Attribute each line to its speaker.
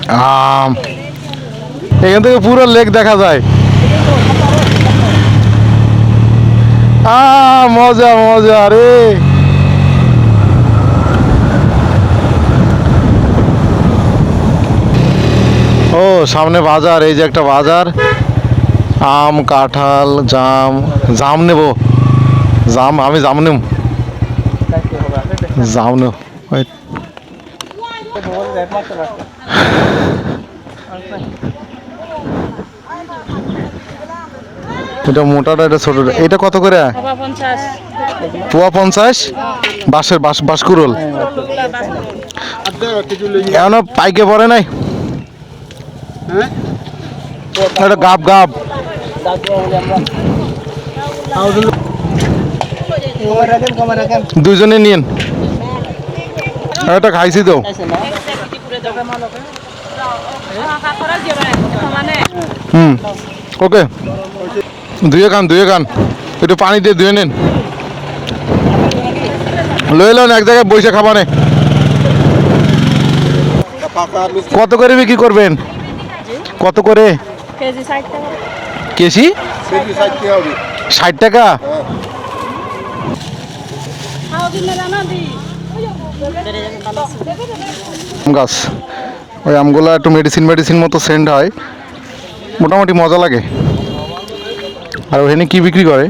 Speaker 1: আম এখান থেকে পুরো লেক দেখা যায়। মজা মজা রে। ও সামনে বাজার, এই যে একটা বাজার। আম, কাঁঠাল, জাম। জাম নেব, জাম, আমি জাম নেব, জাম নেব। এটা মোটাটা, এটা ছোটটা। এটা কত করে? পোয়া 50। বাঁশের বাঁশকুড়োল এখনো পাইকে পড়ে নাই। এটা গাব গাব। দুইজনে নিন। এটা খাইছি তো। ওকে, ধুয়ে খান একটু পানি দিয়ে ধুয়ে নিন। লয়ে লন, এক জায়গায় বসে খাবানে। কত করে বিক্রি করবেন? কত করে কেজি? 60 টাকা। গাছ, ওই আমগুলো একটু মেডিসিন মতো সেন্ট হয়, মোটামুটি মজা লাগে। আর ওখানে কি বিক্রি করে?